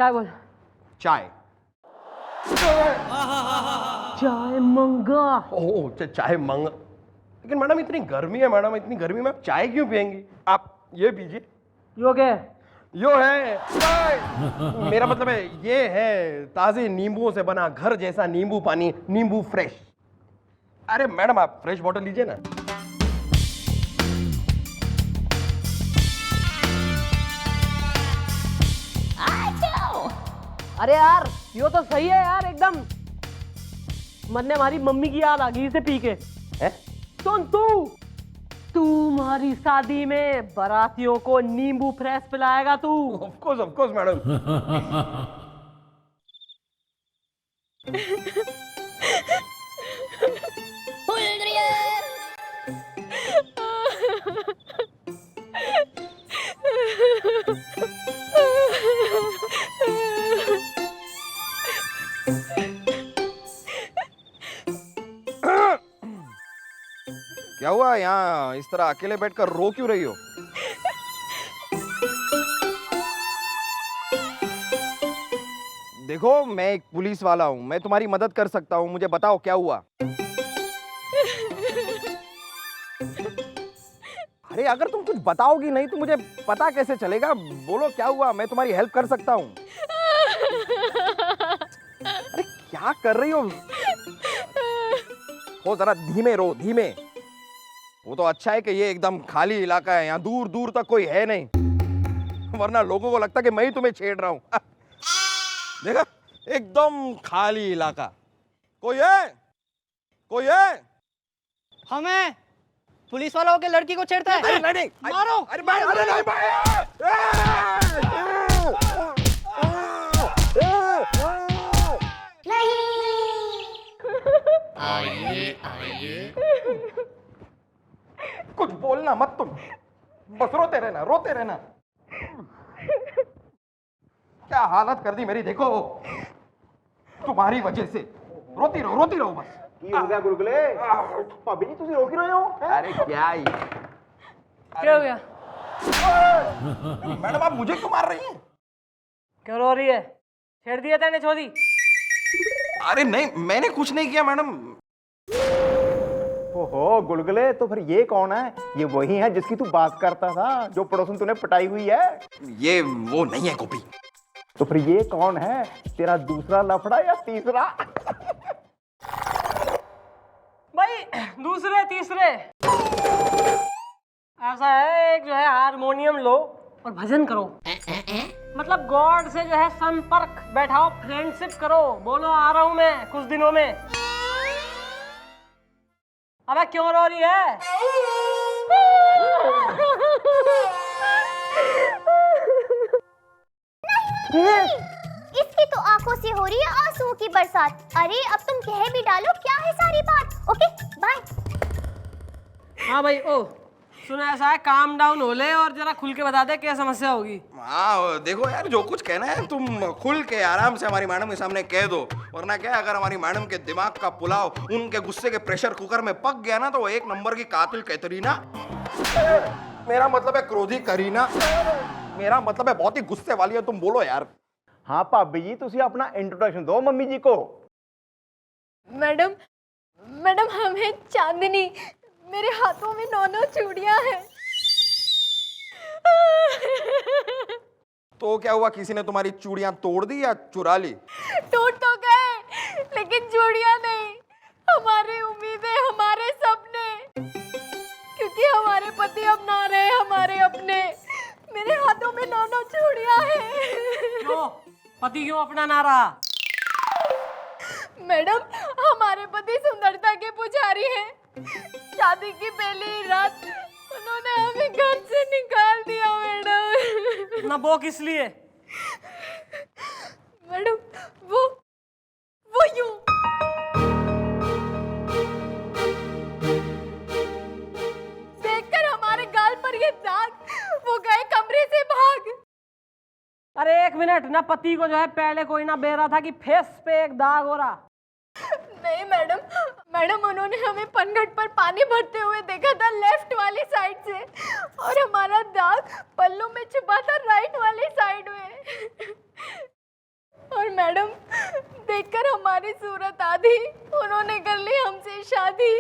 चाय बोल। चाय। चाय मंगा। ओह चाय मंग, लेकिन मैडम इतनी गर्मी है, मैडम इतनी गर्मी में आप चाय क्यों पियेंगी? आप ये पीजिए। यो क्या? यो है मेरा मतलब है ये है ताजे नींबुओं से बना घर जैसा नींबू पानी, नींबू फ्रेश। अरे मैडम आप फ्रेश बॉटल लीजिए ना। अरे यार यो तो सही है यार एकदम। मन ने हमारी मम्मी की याद आ गई इसे पी के। है? सुन तू तुम्हारी शादी में बारातियों को नींबू फ्रेश पिलाएगा तू। Of course madam. क्या हुआ यहाँ इस तरह अकेले बैठकर रो क्यों रही हो? देखो मैं एक पुलिस वाला हूँ, मैं तुम्हारी मदद कर सकता हूँ, मुझे बताओ क्या हुआ? अरे अगर तुम कुछ बताओगी नहीं तो मुझे पता कैसे चलेगा? बोलो क्या हुआ, मैं तुम्हारी हेल्प कर सकता हूँ। अरे क्या कर रही हो? जरा धीमे रो, धीमे। वो तो अच्छा है कि ये एकदम खाली इलाका है, यहाँ दूर दूर तक कोई है नहीं, वरना लोगों को लगता कि मैं ही तुम्हें छेड़ रहा हूँ। देखा, एकदम खाली इलाका। कोई है? कोई है? हमें पुलिस वाला होकर लड़की को छेड़ता है। अरे नहीं, मारो। अरे मारो, अरे नहीं आइए। कुछ बोलना मत तुम, बस रोते रहना, रोते रहना। क्या हालत कर दी मेरी, देखो तुम्हारी वजह से। रोती रहो बस। ਕੀ ਹੋ ਗਿਆ ਗੁਰਗੁਲੇ? ਭਾਬੀ ਜੀ ਤੁਸੀਂ ਰੋਕ ਹੀ ਰਹੇ ਹੋ? अरे क्या ही। क्या हो गया? मैडम आप मुझे क्यों मार रही हैं? क्यों रो रही है? छेड़ दिया तेने छोरी? अरे नहीं, मैंने कुछ नहीं किया मैडम। ओहो गुलगुले, तो फिर ये कौन है? ये वही है जिसकी तू बात करता था, जो पड़ोसन तूने पटाई हुई है? ये वो नहीं है गोपी। तो फिर ये कौन है? तेरा दूसरा लफड़ा या तीसरा? भाई दूसरे तीसरे ऐसा है, एक जो है हारमोनियम लो और भजन करो। मतलब गॉड से जो है संपर्क बैठाओ, फ्रेंडशिप करो, बोलो आ रहा हूं मैं कुछ दिनों में। अबे क्यों रो रही है? इसकी तो आंखों से हो रही है आंसुओं की बरसात। अरे अब तुम कह भी डालो क्या है सारी बात। Okay bye. हाँ भाई, ओ सुनो ऐसा है, काम डाउन हो ले और जरा खुल के बता दे क्या समस्या होगी। हाँ देखो यार, जो कुछ कहना है तुम खुल के आराम से हमारी मैडम के सामने कह दो, वरना क्या है, अगर हमारी मैडम के दिमाग का पुलाव उनके गुस्से के प्रेशर कुकर में पक गया ना तो वो एक नंबर की कातिल कैटरीना, मेरा मतलब है क्रोधी करीना, मेरा मतलब है बहुत ही गुस्से वाली है। तुम बोलो यार। हाँ भाभी जी, तुसी अपना इंट्रोडक्शन दो मम्मी जी को। मैडम हमें चांदनी, मेरे हाथों में 9 चूड़ियां हैं। तो क्या हुआ, किसी ने तुम्हारी चूड़ियां तोड़ दी या चुरा ली? टूट तो गए लेकिन चूड़ियां नहीं। हमारी उम्मीदें, हमारे सपने, क्योंकि हमारे पति अब ना रहे हमारे अपने। मेरे हाथों में 9 चूड़ियां हैं। क्यों? पति क्यों अपना ना रहा? मैडम हमारे पति सुंदरता के पुजारी हैं। शादी की पहली रात उन्होंने हमें घर से निकाल दिया मैडम। ना वो किस लिए? मैडम वो यूं। देखकर हमारे गाल पर ये दाग, वो गए कमरे से भाग। अरे एक मिनट, ना पति को जो है पहले कोई ना बेर रहा था कि फेस पे एक दाग हो रहा? नहीं मैडम उन्होंने हमें पनघट पर पानी भरते हुए देखा था लेफ्ट वाली साइड से, और हमारा दाग पल्लू में छुपा था राइट वाली साइड में। और मैडम देखकर हमारी सूरत आधी, उन्होंने कर ली हमसे शादी।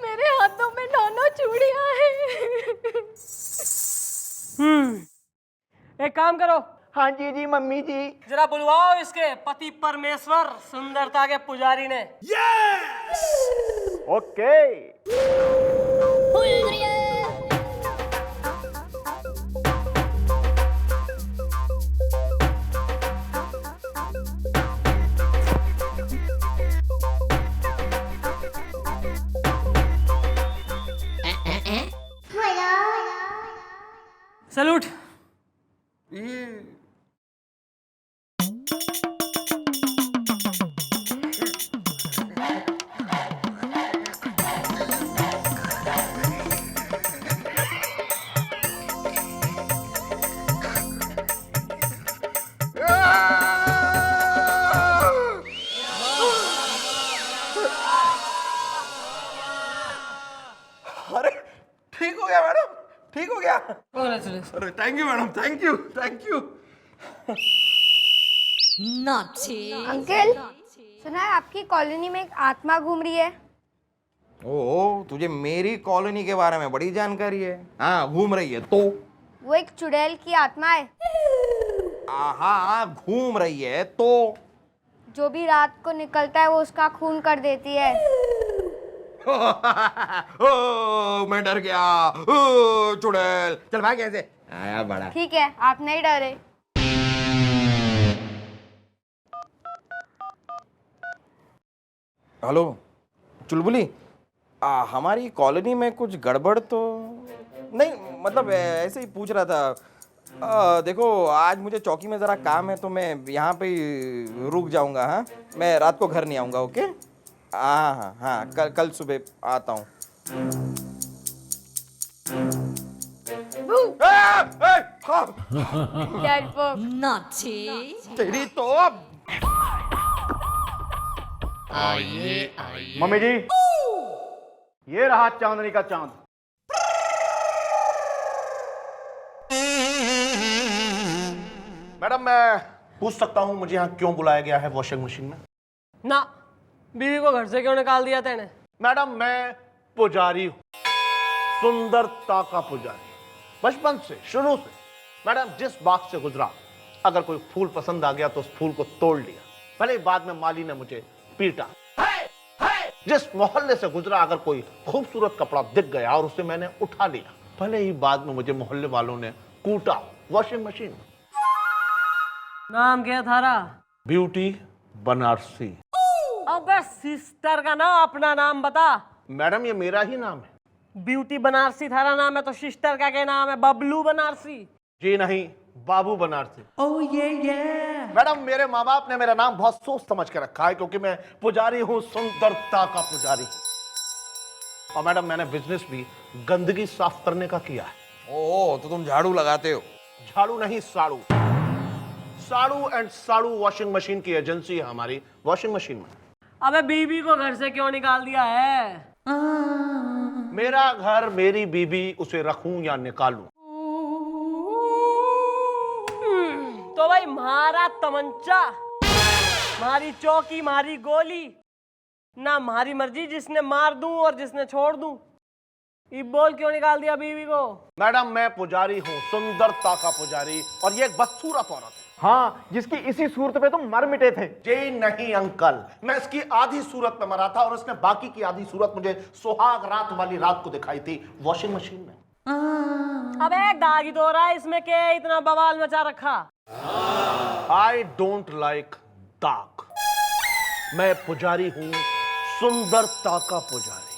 मेरे हाथों में 9 चूड़ियां हैं। एक काम करो, हाँ जी जी मम्मी जी। जरा बुलवाओ इसके पति परमेश्वर सुंदरता के पुजारी ने। ओके। सलूट। अरे ठीक हो गया मैडम, ठीक हो गया। Congratulations. अरे thank you madam, thank you thank you. Uncle, सुना है आपकी कॉलोनी में एक आत्मा घूम रही है। ओह, तुझे मेरी कॉलोनी के बारे में बड़ी जानकारी है। हाँ, घूम रही है तो? वो एक चुड़ैल की आत्मा है हाँ, घूम रही है तो? जो भी रात को निकलता है वो उसका खून कर देती है। ओ, मैं डर गया। ओ, चुड़ैल, चल भाग ऐसे। आया बड़ा। ठीक है, आप नहीं डरे। हेलो चुलबुली, हमारी कॉलोनी में कुछ गड़बड़ तो नहीं? मतलब ऐसे ही पूछ रहा था। देखो, आज मुझे चौकी में ज़रा काम है तो मैं यहाँ पे ही रुक जाऊँगा। हाँ, मैं रात को घर नहीं आऊँगा। ओके? हाँ हाँ हाँ, कल सुबह आता हूँ। तेरी तो मम्मी जी, ये रहा चांदनी का चांद। मैडम, मैं पूछ सकता हूँ मुझे यहाँ क्यों बुलाया गया है वॉशिंग मशीन में? ना, बीवी को घर से क्यों निकाल दिया तेने? मैडम, मैं पुजारी हूँ, सुंदरता का पुजारी, बचपन से, शुरू से। मैडम, जिस बाग से गुजरा, अगर कोई फूल पसंद आ गया तो उस फूल को तोड़ लिया, भले ही बाद में माली ने मुझे पीटा। जिस मोहल्ले से गुजरा, अगर कोई खूबसूरत कपड़ा दिख गया और उसे मैंने उठा लिया, भले ही बाद में मुझे मोहल्ले वालों ने कूटा। Washing machine. नाम क्या थारा? ब्यूटी बनारसी। अबे सिस्टर का ना अपना नाम बता। मैडम, ये मेरा ही नाम है। ब्यूटी बनारसी थारा नाम है तो सिस्टर का क्या नाम है? बबलू बनारसी। जी नहीं, बाबू बनारसी। मैडम, मेरे माँ बाप ने मेरा नाम बहुत सोच समझ के रखा है, क्योंकि मैं पुजारी हूँ, सुंदरता का पुजारी। और मैडम, मैंने बिजनेस भी गंदगी साफ करने का किया है। ओह, तो तुम झाड़ू लगाते हो? झाड़ू नहीं, साड़ू। साड़ू एंड साड़ू वॉशिंग मशीन की एजेंसी है हमारी वॉशिंग मशीन में। अबे बीवी को घर से क्यों निकाल दिया है? मेरा घर, मेरी बीबी, उसे रखूं या निकालूं? तो भाई मारा तमंचा, मारी चौकी, मारी गोली, ना मारी मर्जी, जिसने मार दूं और जिसने छोड़ दूं। ये बोल क्यों निकाल दिया बीवी को? मैडम, मैं पुजारी हूँ, सुंदरता का पुजारी, और ये एक बदसूरत औरत है। हाँ, जिसकी इसी सूरत पे तुम मर मिटे थे। जी नहीं अंकल, मैं इसकी आधी सूरत में मरा था और उसने बाकी की आधी सूरत मुझे सुहाग रात वाली रात को दिखाई थी वॉशिंग मशीन में। अबे दाग ही तो रहा है इसमें, क्या इतना बवाल मचा रखा? आई डोंट लाइक दाग। मैं पुजारी हूँ, सुंदरता का पुजारी।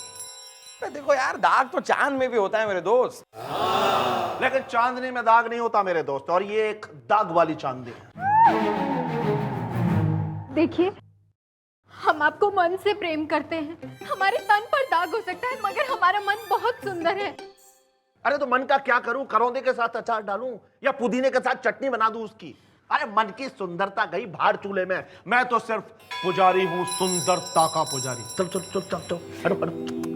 देखो यार, दाग तो चांद में भी होता है मेरे दोस्त। लेकिन चांदनी में दाग नहीं होता मेरे दोस्त, और ये एक दाग वाली चांदनी है। देखिए, हम आपको मन से प्रेम करते हैं। हमारे तन पर दाग हो सकता है, मगर हमारा मन बहुत सुंदर है। अरे तो मन का क्या करूं? करौंदे के साथ अचार डालूं या पुदीने के साथ चटनी बना दूं उसकी? अरे मन की सुंदरता गई भाड़ चूल्हे में। मैं तो सिर्फ पुजारी हूं, सुंदरता का पुजारी। चल चल चल चल चल, हटो हटो।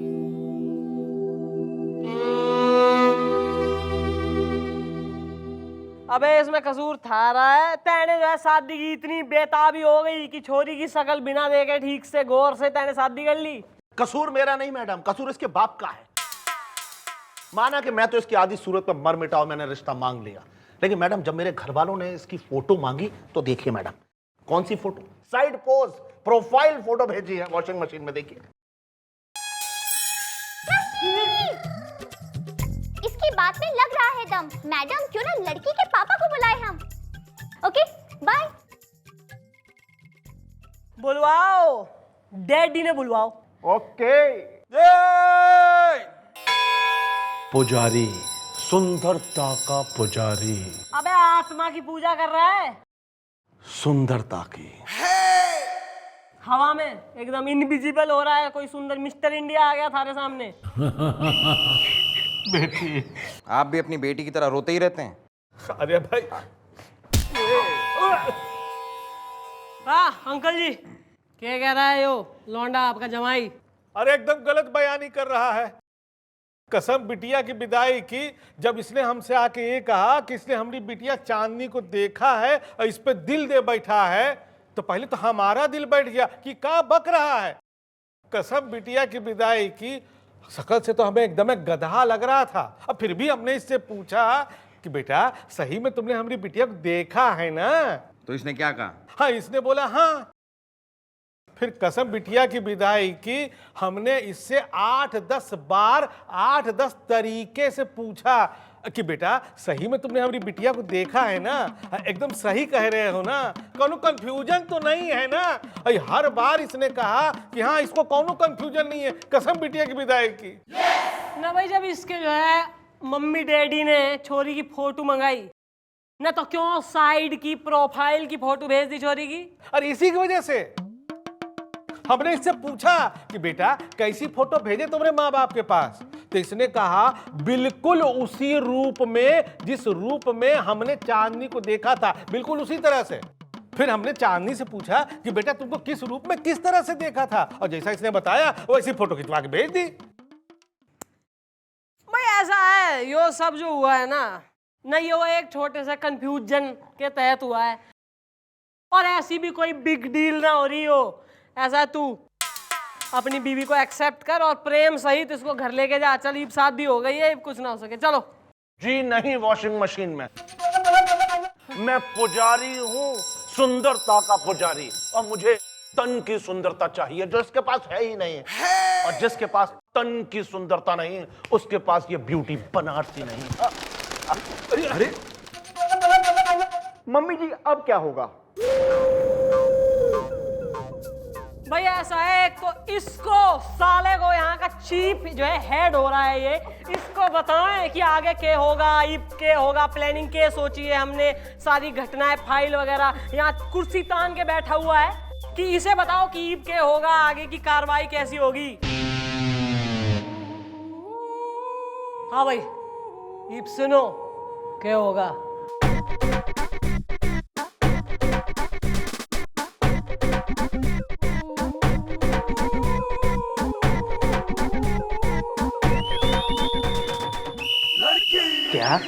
अबे इसमें कसूर थारा है। तैने जो है शादी की इतनी बेताबी हो गई कि छोरी की शक्ल बिना देखे ठीक से गौर से तैने शादी कर ली। कसूर मेरा नहीं मैडम, कसूर इसके बाप का है। माना कि मैं तो इसकी आधी सूरत में मर मिटा और मैंने रिश्ता मांग लिया, लेकिन मैडम जब मेरे घर वालों ने इसकी फोटो मांगी तो देखिए मैडम, कौन सी photo, side pose profile photo भेजी है वॉशिंग मशीन में, देखिए। इसकी बात में लग रहा है दम। मैडम क्यों ना लड़की के पापा को बुलाए हम। Okay bye. बुलवाओ, डैडी ने बुलवाओ। ओके। पुजारी, सुंदरता का पुजारी, अबे आत्मा की पूजा कर रहा है। सुंदरता की। हवा में एकदम इनविजिबल हो रहा है, कोई सुंदर मिस्टर इंडिया आ गया थारे सामने। बेटी, आप भी अपनी बेटी की तरह रोते ही रहते हैं। अरे भाई, हाँ अंकल जी, क्या कह रहा है यो लौंडा आपका जमाई? अरे एकदम गलत बयानी कर रहा है। कसम बिटिया की विदाई की, जब इसने हमसे आके ये कहा कि इसने हमारी बिटिया चांदनी को देखा है और इस पे दिल दे बैठा है, तो पहले तो हमारा दिल बैठ गया कि क्या बक रहा है। कसम बिटिया की विदाई की, शकल से तो हमें एकदम गधा लग रहा था। अब फिर भी हमने इससे पूछा कि बेटा सही में तुमने हमारी बिटिया को देखा है ना? तो इसने क्या कहा? हाँ, इसने बोला हाँ। फिर कसम बिटिया की विदाई की, हमने इससे 8-10 बार 8-10 तरीके से पूछा कि बेटा सही में तुमने हमारी बिटिया को देखा है ना? एकदम सही कह रहे हो ना? कोनो कंफ्यूजन तो नहीं है ना? हर बार इसने कहा कि हाँ, इसको कोनो कंफ्यूजन नहीं है। कसम बिटिया की विदाई की। ना भाई, जब इसके जो है मम्मी डैडी ने छोरी की फोटो मंगाई ना, तो क्यों साइड की प्रोफाइल की फोटो भेज दी छोरी की? और इसी की वजह से हमने इससे पूछा कि बेटा कैसी फोटो भेजे तुम्हारे माँ बाप के पास, तो इसने कहा बिल्कुल उसी रूप में जिस रूप में हमने चांदनी को देखा था, बिल्कुल उसी तरह से। फिर हमने चांदनी से पूछा कि बेटा तुमको किस रूप में किस तरह से देखा था, और जैसा इसने बताया वैसी फोटो खिंचवा के भेज दी। भाई ऐसा है, यो सब जो हुआ है ना ये वो एक छोटे से कंफ्यूजन के तहत हुआ है, और ऐसी भी कोई बिग डील ना हो रही हो। ऐसा है, तू अपनी बीवी को एक्सेप्ट कर और प्रेम सहित इसको घर लेके जा। चल, अब शादी हो गई है, अब कुछ ना हो सके। चलो जी नहीं वॉशिंग मशीन में। मैं पुजारी हूँ, सुंदरता का पुजारी, और मुझे तन की सुंदरता चाहिए जो इसके पास है ही नहीं है। और जिसके पास तन की सुंदरता नहीं है उसके पास ये ब्यूटी बनारसी नहीं। अरे मम्मी जी, अब क्या होगा? भाई ऐसा है, एक तो इसको साले को यहाँ का चीफ जो है हेड हो रहा है ये, इसको बताएं कि आगे क्या होगा, इब क्या होगा, प्लानिंग क्या सोची है हमने, सारी घटनाएं फाइल वगैरह। यहाँ कुर्सी तान के बैठा हुआ है कि इसे बताओ कि इब क्या होगा, आगे की कार्रवाई कैसी होगी। हाँ भाई, इब सुनो क्या होगा। क्या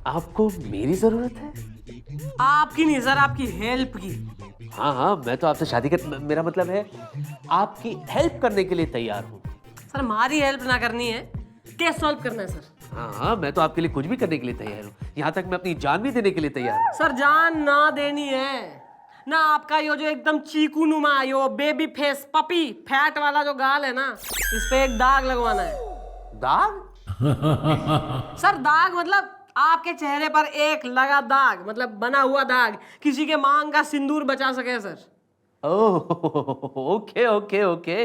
आपको मेरी जरूरत है? आपकी नहीं सर, आपकी हेल्प की। हाँ हाँ, मैं तो आपसे शादी कर, मेरा मतलब है आपकी हेल्प करने के लिए तैयार हूँ। सर हमारी हेल्प ना करनी है, केस सॉल्व करना है सर। हाँ हाँ, मैं तो आपके लिए कुछ भी करने के लिए तैयार हूँ, यहाँ तक मैं अपनी जान भी देने के लिए तैयार हूँ। सर जान ना देनी है ना, आपका यो जो एकदम चीकू नुमा यो बेबी फेस पपी फैट वाला जो गाल है ना, इस पे एक दाग लगवाना है। दाग? सर दाग मतलब आपके चेहरे पर एक लगा दाग, मतलब बना हुआ दाग, किसी के मांग का सिंदूर बचा सके sir. Oh okay okay okay,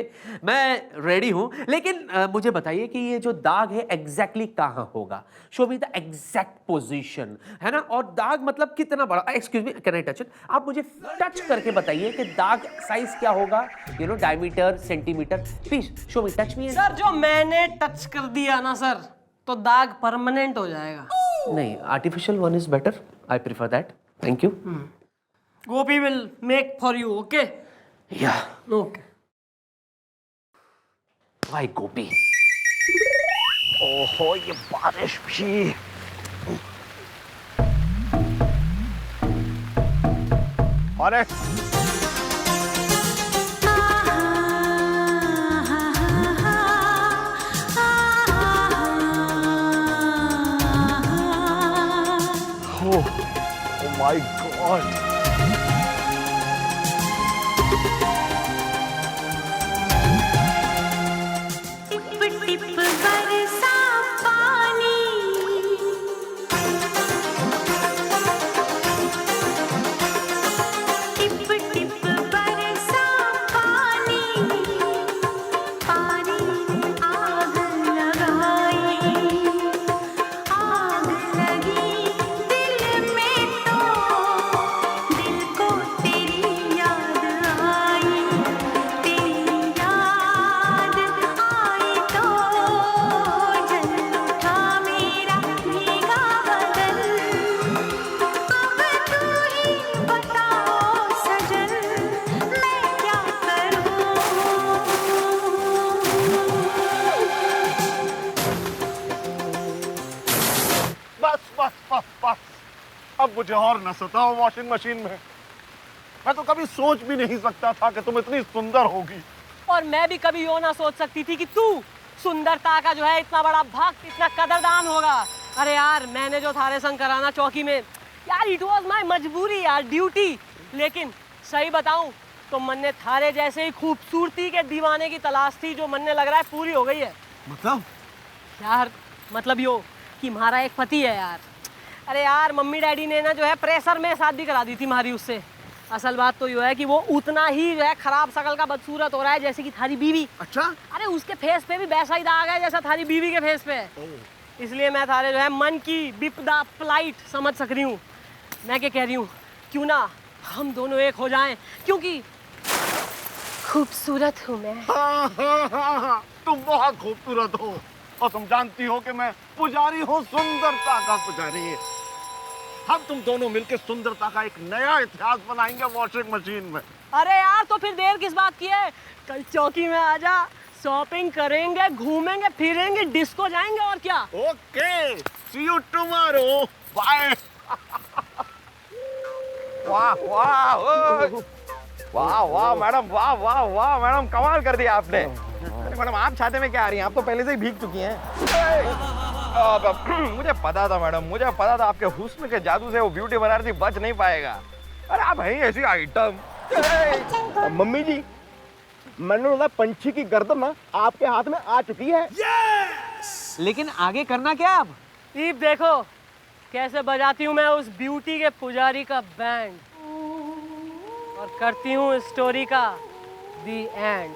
मैं रेडी हूँ, लेकिन मुझे बताइए कि ये जो दाग है एग्जैक्टली कहाँ होगा? Show me the exact position, है ना? और दाग मतलब कितना बड़ा? Excuse me, can I touch it? आप मुझे टच करके बताइए कि दाग साइज क्या होगा, you know, diameter, centimetre. Please show me, touch me. Sir जो मैंने टच कर दिया ना सर, तो दाग परमानेंट हो जाएगा। नहीं, artificial one is better, I prefer that, thank you. Gopi will make for you, okay? Yeah. Okay. Why गोपी? ओहो ये बारिश भी। अरे oh my God. बस अब मुझे और न सताओ वॉशिंग मशीन में। मैं तो कभी सोच भी नहीं सकता था कि तुम इतनी सुंदर होगी। और मैं भी कभी यो ना सोच सकती थी कि तू सुंदरता का जो है इतना बड़ा भक्त, इतना कदरदान होगा। अरे यार मैंने जो थारे संग कराना चौकी में, यार इट वॉज माई मजबूरी यार, ड्यूटी। लेकिन सही बताऊं तो मन ने थारे जैसे ही खूबसूरती के दीवाने की तलाश थी, जो मन ने लग रहा है पूरी हो गई है। मतलब यार मतलब यो कि हमारा एक पति है यार। अरे यार मम्मी डैडी ने ना जो है प्रेशर में शादी करा दी थी हमारी उससे। असल बात तो यो है कि वो उतना ही जो है खराब शकल का बदसूरत हो रहा है जैसे कि थारी बीवी। अच्छा? अरे उसके फेस पे भी वैसा ही दाग है जैसा थारी बीवी के फेस पे है। इसलिए मैं थारे जो है मन की विपदा फ्लाइट समझ सक रही हूँ। मैं क्या कह रही हूँ, क्यों ना हम दोनों एक हो जाएं, क्योंकि खूबसूरत हूँ मैं। हाँ, तुम बहुत खूबसूरत हो और तुम जानती हो कि मैं पुजारी हूँ, सुंदरता का पुजारी। हम तुम दोनों मिलकर सुंदरता का एक नया इतिहास बनाएंगे वॉशिंग मशीन में। अरे यार तो फिर देर किस बात की है, कल चौकी में आजा, शॉपिंग करेंगे, घूमेंगे फिरेंगे, डिस्को जाएंगे और क्या। Okay, see you tomorrow, bye. वाह वाह वाह वाह मैडम, वाह वाह वाह मैडम, कमाल कर दिया आपने। अरे मैडम आप छाते में क्या आ रही हैं, आप तो पहले से ही भीग चुकी हैं। मुझे पता था मैडम, मुझे पता था आपके हुस्न के जादू से वो ब्यूटी बनारसी बच नहीं पाएगा। अरे आप हैं ऐसी आइटम। मम्मी जी मैंने बोला पंछी की गर्दन ना आपके हाथ में आ चुकी है। लेकिन आगे करना क्या अब? ईब देखो कैसे बजाती हूँ मैं उस ब्यूटी के पुजारी का बैंड और करती हूँ स्टोरी का दी एंड।